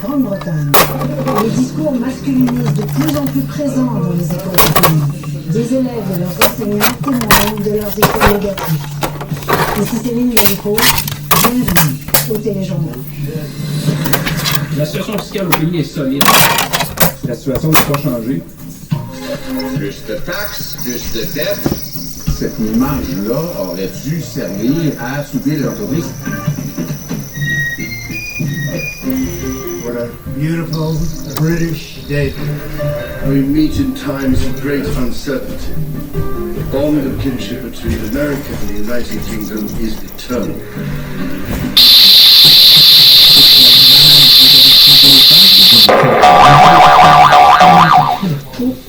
Grande-Bretagne. Les discours masculinisent de plus en plus présents dans les écoles du pays. Des élèves et leurs enseignants témoignent de leurs effets négatifs. Ici Céline Galipo, bienvenue au Téléjournal. La situation fiscale au pays est solide. La situation n'a pas changé. Plus de taxes, plus de dettes. Cette marge-là aurait dû servir à souder leur tourisme. What a beautiful British day. We meet in times of great uncertainty. The bond of kinship between America and the United Kingdom is eternal.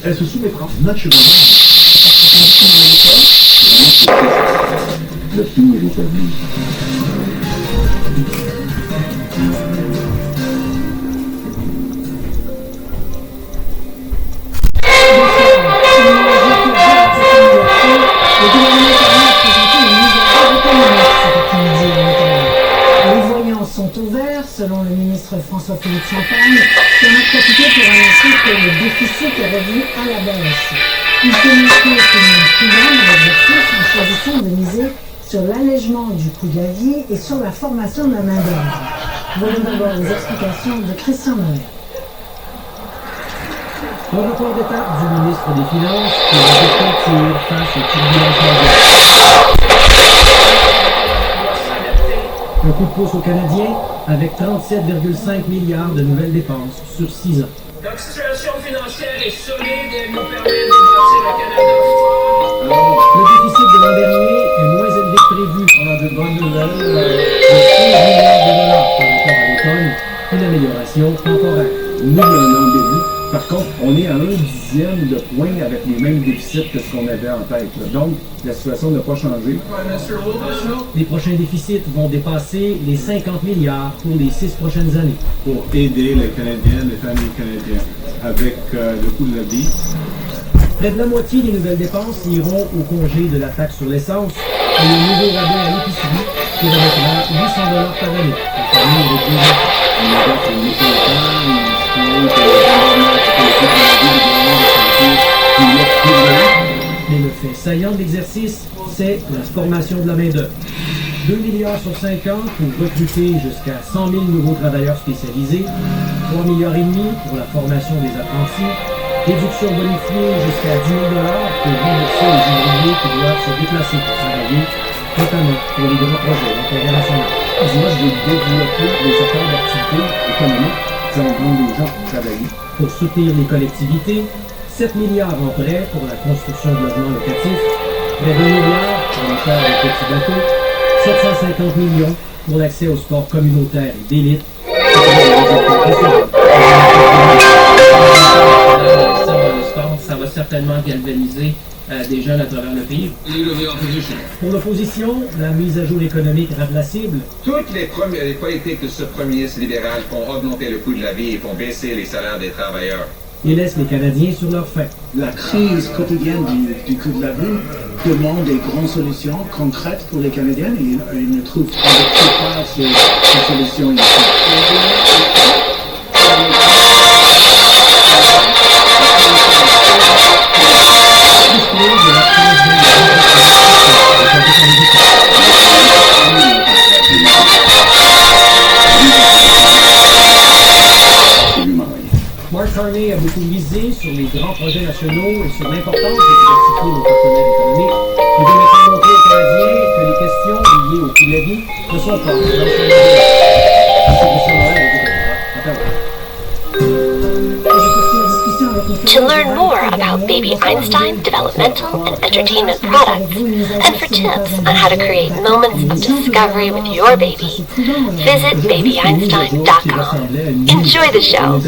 Elle se soumettra naturellement. Le pire est établi. Selon le ministre François-Philippe Champagne, qui en a profité pour annoncer que le déficit est revenu à la baisse. Il communiquait une prudent dans l'exercice en choisissant de miser sur l'allègement du coût de la vie et sur la formation de la main-d'œuvre. Voyons d'abord les explications de Christian Noël. Un rapport d'étape du ministre des Finances qui va décontir face aux turbulences mondiales. Un coup de pouce aux Canadiens avec 37,5 milliards de nouvelles dépenses sur 6 ans. Notre situation financière est solide et elle nous permet de bâtir le Canada fort. Le déficit de l'an dernier est moins élevé que prévu. On a de bonnes nouvelles. De 11 milliards de dollars par rapport à l'automne, une amélioration temporaire. Nous, il y a un an début. Par contre, on est à 1/10 de point avec les mêmes déficits que ce qu'on avait en tête. Donc, la situation n'a pas changé. Les prochains déficits vont dépasser les 50 milliards pour les 6 prochaines années. Pour aider les Canadiens, les familles canadiennes, avec le coût de la vie. Près de la moitié des nouvelles dépenses iront au congé de la taxe sur l'essence et le nouveau rabais à l'épicerie qui remettra 800 $ par année. La famille avec deux enfants. Mais le fait saillant de l'exercice, c'est la formation de la main-d'œuvre. 2 milliards sur 5 ans pour recruter jusqu'à 100 000 nouveaux travailleurs spécialisés, 3 milliards et demi pour la formation des apprentis, réduction bonifiée jusqu'à 10 000 $ pour rembourser les ouvriers qui doivent se déplacer pour travailler, notamment pour les grands projets d'intérêt national. Moi, je vais développer des secteurs d'activité économique qui ont besoin des gens pour travailler. Pour soutenir les collectivités, 7 milliards en prêts pour la construction de logements locatifs, près d'1 milliard pour les terres et petits bateaux, 750 millions pour l'accès au sport communautaire et d'élite. Ça va certainement galvaniser des jeunes à travers le pays. Pour l'opposition, la mise à jour économique rate la cible. Toutes les politiques de ce premier ministre libéral font augmenter le coût de la vie et font baisser les salaires des travailleurs. Et laisse les Canadiens sur leur faim. La crise quotidienne du coût de la vie demande des grandes solutions concrètes pour les Canadiens et ils ne trouvent pas ces solutions ici. Mark Carney a beaucoup misé sur les grands projets nationaux et sur l'importance de diversifier nos partenaires économiques. Il veut maintenant montrer aux Canadiens que les questions liées au coût de la vie ne sont pas dans To learn more about Baby Einstein developmental and entertainment products, and for tips on how to create moments of discovery with your baby, visit babyeinstein.com. Enjoy the show.